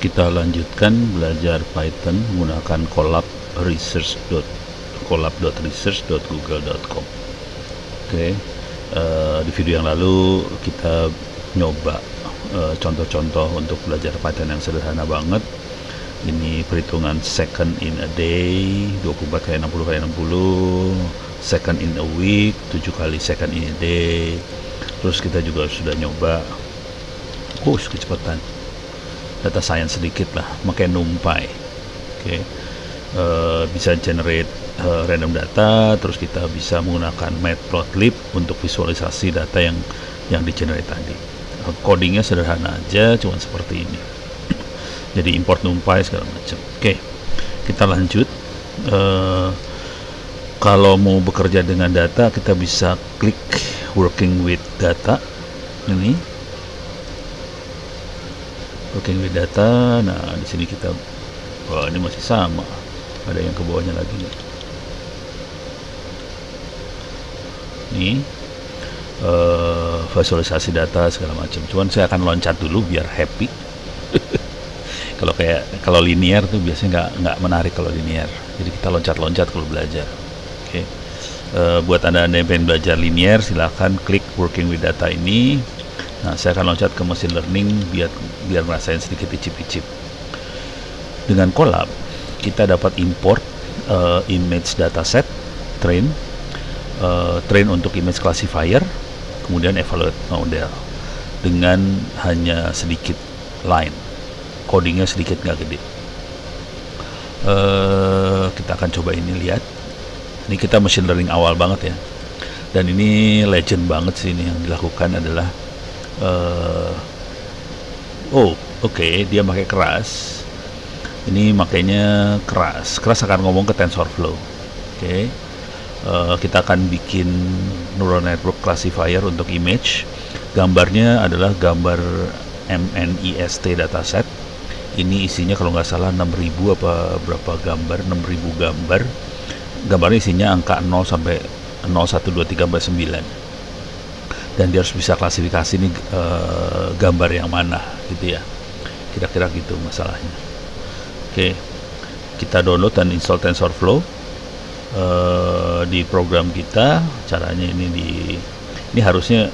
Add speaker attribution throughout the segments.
Speaker 1: Kita lanjutkan belajar Python menggunakan colab.research.google.com. Oke, di video yang lalu kita nyoba contoh-contoh untuk belajar Python yang sederhana banget. Ini perhitungan second in a day, 24 kali 60 kali 60, second in a week, 7 kali second in a day. Terus kita juga sudah nyoba kecepatan data science sedikit lah, pakai NumPy. Oke. Bisa generate random data, terus kita bisa menggunakan matplotlib untuk visualisasi data yang di-generate tadi. Codingnya sederhana aja, cuma seperti ini. Jadi import NumPy segala macam. Oke, kita lanjut. Kalau mau bekerja dengan data, kita bisa klik working with data. Ini working with data. Nah, di sini kita, ini masih sama. Ada yang ke bawahnya lagi nih. Nih, visualisasi data segala macam. Cuman saya akan loncat dulu biar happy. Kalau linear tuh biasanya nggak menarik kalau linear. Jadi kita loncat-loncat kalau belajar. Oke. Buat anda yang pengen belajar linear, silahkan klik working with data ini. Nah, saya akan loncat ke machine learning biar ngerasain sedikit icip-icip. Dengan Colab, kita dapat import image dataset, train untuk image classifier, kemudian evaluate model dengan hanya sedikit line. Codingnya sedikit nggak gede. Kita akan coba ini, lihat. Ini kita machine learning awal banget ya. Dan ini legend banget sih, ini yang dilakukan adalah oke, dia pakai keras. Ini makanya keras akan ngomong ke TensorFlow. Oke. Kita akan bikin neural network classifier untuk image. Gambarnya adalah gambar MNIST dataset. Ini isinya kalau nggak salah 6.000 apa berapa gambar, 6.000 gambar. Gambarnya isinya angka 0 sampai 0, 1, 2, 3, sampai 9. Dan dia harus bisa klasifikasi ini gambar yang mana gitu ya, kira-kira gitu masalahnya. Oke, kita download dan install TensorFlow di program kita. Caranya ini harusnya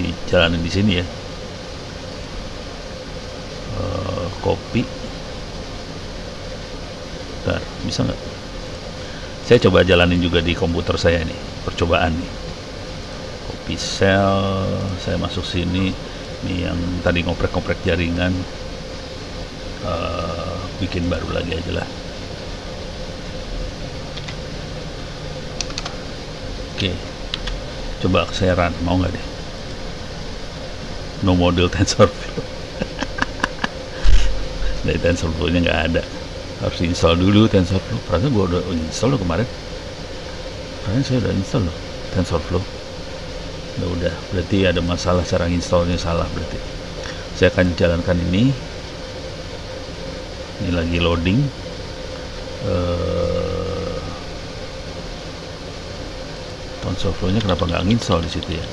Speaker 1: dijalanin di sini ya. Copy. Bentar, bisa nggak? Saya coba jalanin juga di komputer saya nih, percobaan nih. Copy cell, saya masuk sini. Ini yang tadi ngoprek-ngoprek jaringan, bikin baru lagi aja lah. Oke, coba saya run, mau nggak deh? No model TensorFlow. Dari TensorFlow-nya nggak ada, harus install dulu TensorFlow. Perasaan gua udah install loh kemarin. Saya udah install loh TensorFlow. Udah, berarti ada masalah cara installnya, salah berarti. Saya akan jalankan ini. Ini lagi loading. TensorFlow-nya kenapa nggak install di situ ya?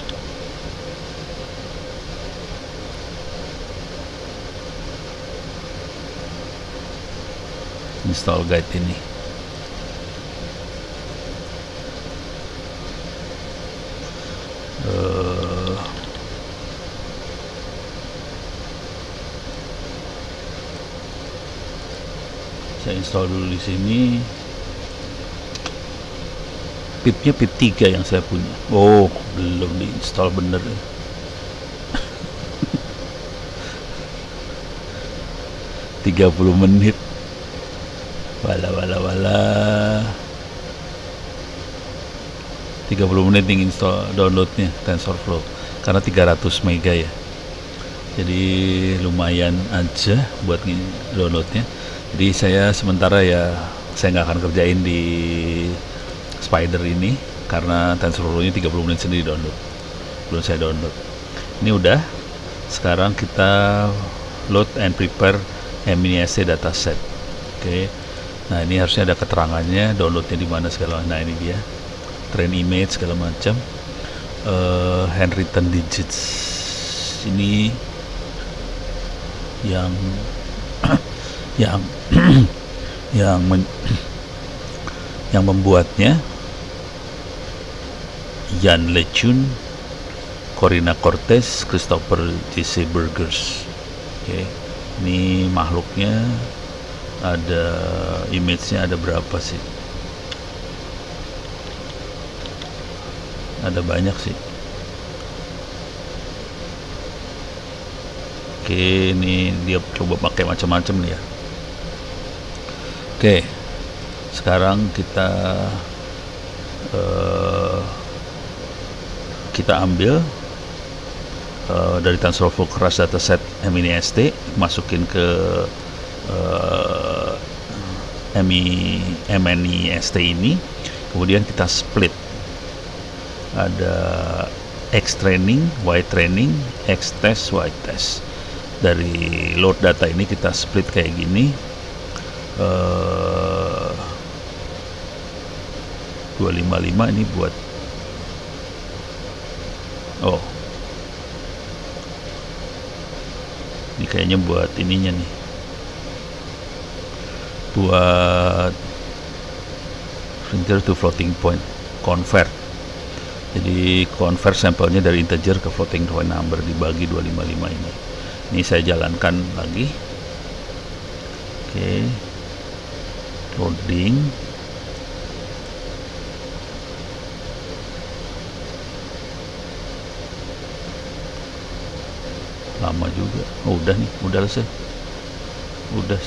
Speaker 1: Install guide ini. Saya install dulu di sini. Pipnya pip 3 yang saya punya. Oh, belum diinstal bener. 30 menit. Wala 30 menit nih install downloadnya TensorFlow, karena 300 mega ya, jadi lumayan aja buat downloadnya. Jadi saya sementara ya, saya nggak akan kerjain di Spider ini karena TensorFlow-nya 30 menit sendiri download, belum saya download. Ini udah, sekarang kita load and prepare MNIST dataset. Oke. Nah, ini harusnya ada keterangannya, downloadnya di mana segala macam. Nah, ini dia, train image segala macam. Handwritten digits ini yang yang yang men- yang membuatnya Jan LeCun, Corina Cortez, Christopher J.C. Burgers. Oke, ini makhluknya ada, image-nya ada berapa sih? Ada banyak sih. Oke, ini dia coba pakai macam-macam nih ya. Oke, sekarang kita ambil dari TensorFlow Keras dataset MiniST, masukin ke MiniST ini, kemudian kita split. Ada X training, Y training, X test, Y test. Dari load data ini kita split kayak gini. 255 ini buat ini kayaknya buat ininya nih, buat printer to floating point convert. Jadi convert sampelnya dari integer ke floating point number dibagi 255 ini. Ini saya jalankan lagi. Oke, loading. Lama juga. Oh, udah nih, udah selesai. Udah,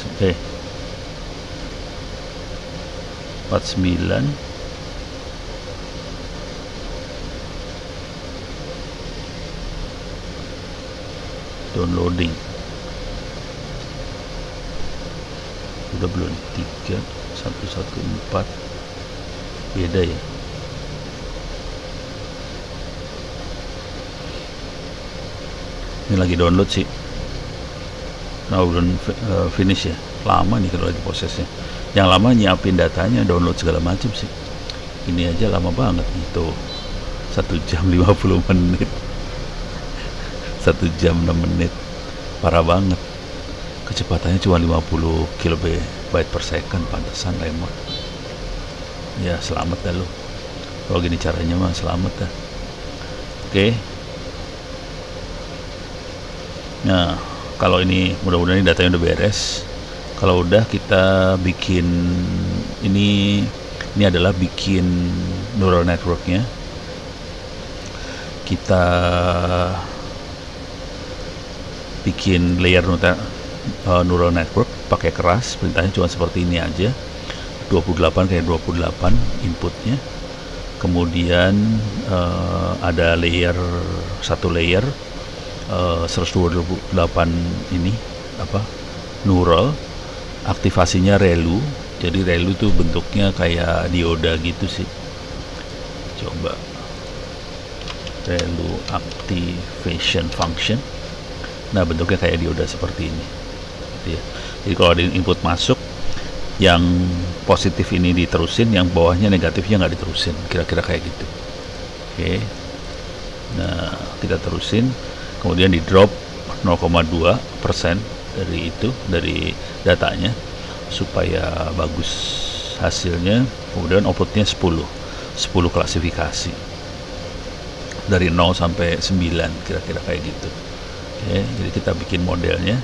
Speaker 1: 49. Downloading. Udah belum? 3 114. Beda ya. Ini lagi download sih. Nah, belum finish ya. Lama nih kalau lagi prosesnya. Yang lama nyiapin datanya, download segala macam sih. Ini aja lama banget nih. Tuh 1 jam 50 menit. 1 jam 6 menit. Parah banget. Kecepatannya cuma 50 kilobyte per second. Pantesan lemot. Ya, selamat dah lo. Kalau gini caranya mah selamat dah. Oke. Nah, kalau ini mudah-mudahan ini datanya udah beres. Kalau udah, kita bikin ini adalah bikin neural networknya. Kita bikin layer neural network pakai keras. Perintahnya cuma seperti ini aja. 28 kayak 28 inputnya. Kemudian ada satu layer 128 ini neural, aktivasinya ReLU. Jadi ReLU itu bentuknya kayak dioda gitu sih. Coba ReLU activation function. Nah, bentuknya kayak dioda seperti ini. Jadi kalau ada input masuk, yang positif ini diterusin, yang bawahnya negatifnya nggak diterusin, kira-kira kayak gitu. Oke. Nah, kita terusin. Kemudian di drop 0,2% dari datanya supaya bagus hasilnya. Kemudian outputnya 10 klasifikasi dari 0 sampai 9, kira-kira kayak gitu. Oke, jadi kita bikin modelnya.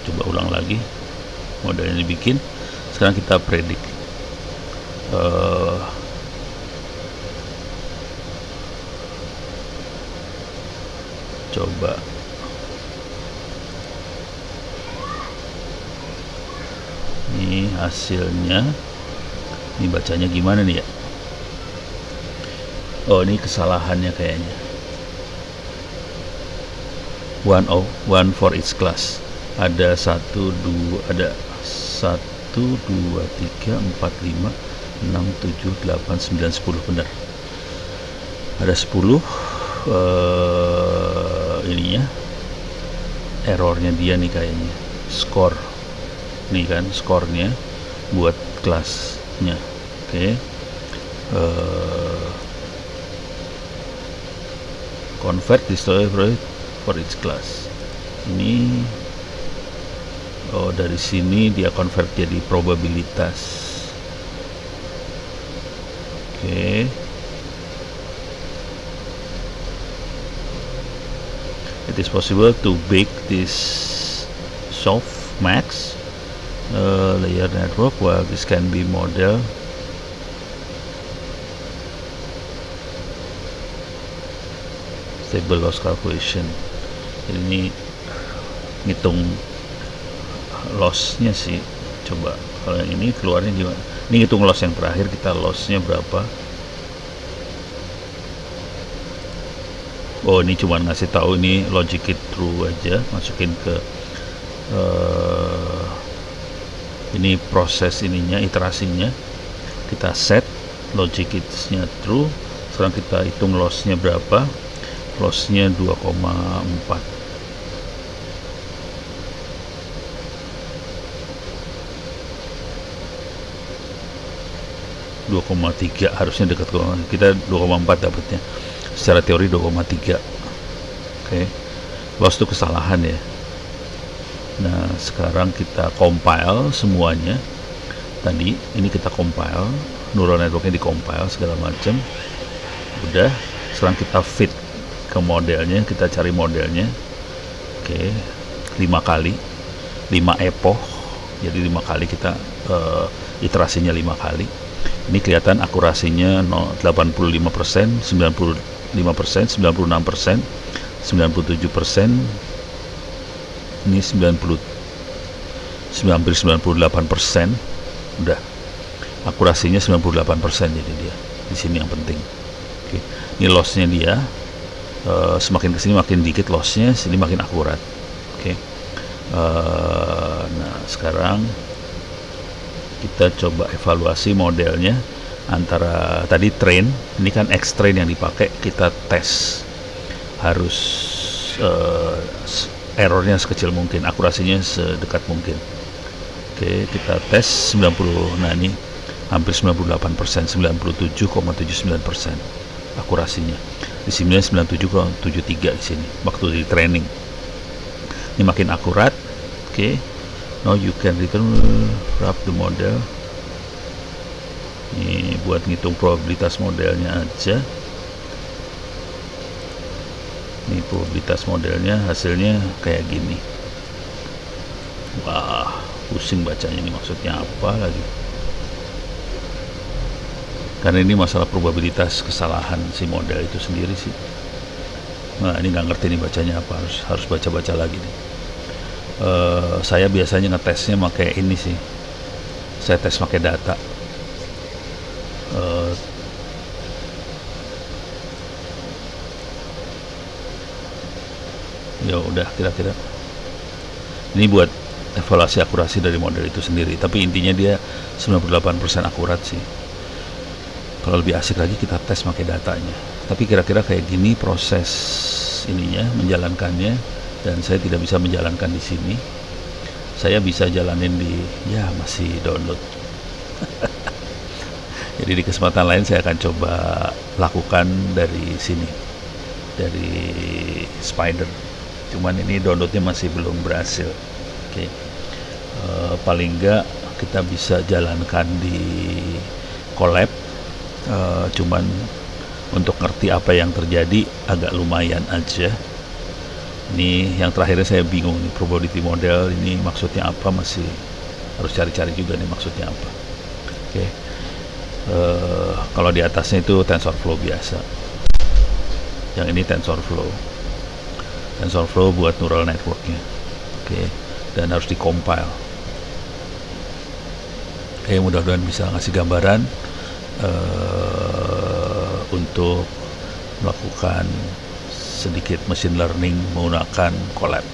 Speaker 1: Coba ulang lagi, modelnya dibikin. Sekarang kita predik. Coba ini hasilnya. Ini bacanya gimana nih ya? Oh, ini kesalahannya kayaknya. 1 for each class. Ada 1, 2, 3, 4, 5, 6, 7, 8, 9, 10, benar. Ada 10 ininya. Errornya dia nih kayaknya. Score. Nih kan skornya buat kelasnya. Oke. convert display for each class. Ini dari sini dia convert jadi probabilitas. Oke. It is possible to bake this softmax layer network while this can be model stable loss calculation. Ini ngitung lossnya sih. Coba kalau yang ini keluarnya gimana? Ini ngitung loss yang terakhir, kita lossnya berapa. Oh, ini cuma ngasih tahu ini logic it true aja, masukin ke ini proses ininya, iterasinya. Kita set logic it-nya true. Sekarang kita hitung lossnya berapa. Lossnya 2,4. 2,3 harusnya dekat ke kita 2,4 dapatnya. Secara teori 2,3. Oke. Loss itu kesalahan ya. Nah, sekarang kita compile semuanya. Tadi ini kita compile, neural networknya di compile segala macam. Udah, sekarang kita fit ke modelnya, kita cari modelnya. Oke. 5 kali, 5 epoch. Jadi 5 kali kita iterasinya 5 kali. Ini kelihatan akurasinya 85%, 95%, 96%, 97%, ini 98%. Udah, akurasinya 98%, jadi dia di sini yang penting. Oke. Ini lossnya dia, semakin kesini makin dikit lossnya, sini makin akurat. Oke. Nah, sekarang kita coba evaluasi modelnya antara tadi train, ini kan X train yang dipakai, kita tes harus errornya sekecil mungkin, akurasinya sedekat mungkin. Oke, kita tes 90, nah ini hampir 98%, 97,79% akurasinya. Di sini 97,73 di sini waktu di training. Ini makin akurat. Oke. Now you can return wrap the model. Ini buat ngitung probabilitas modelnya aja. Ini probabilitas modelnya, hasilnya kayak gini. Wah, pusing bacanya, ini maksudnya apa lagi? Karena ini masalah probabilitas kesalahan si model itu sendiri sih. Nah, ini nggak ngerti nih bacanya apa, harus baca-baca lagi nih. Saya biasanya ngetesnya pakai ini sih, saya tes pakai data. Ya udah, kira-kira ini buat evaluasi akurasi dari model itu sendiri, tapi intinya dia 98% akurat sih. Kalau lebih asik lagi kita tes pakai datanya, tapi kira-kira kayak gini proses ininya, menjalankannya. Dan saya tidak bisa menjalankan di sini. Saya bisa jalanin ya masih download. Jadi di kesempatan lain saya akan coba lakukan dari sini, dari Spider. Cuman ini downloadnya masih belum berhasil. Oke. Paling enggak kita bisa jalankan di Colab. Cuman untuk ngerti apa yang terjadi agak lumayan aja. Ini yang terakhirnya saya bingung nih, probability model ini maksudnya apa, masih harus cari-cari juga nih maksudnya apa. Oke. Kalau di atasnya itu TensorFlow biasa, yang ini TensorFlow buat neural networknya. Oke. Dan harus di-compile. Oke, mudah-mudahan bisa ngasih gambaran untuk melakukan sedikit machine learning menggunakan Colab.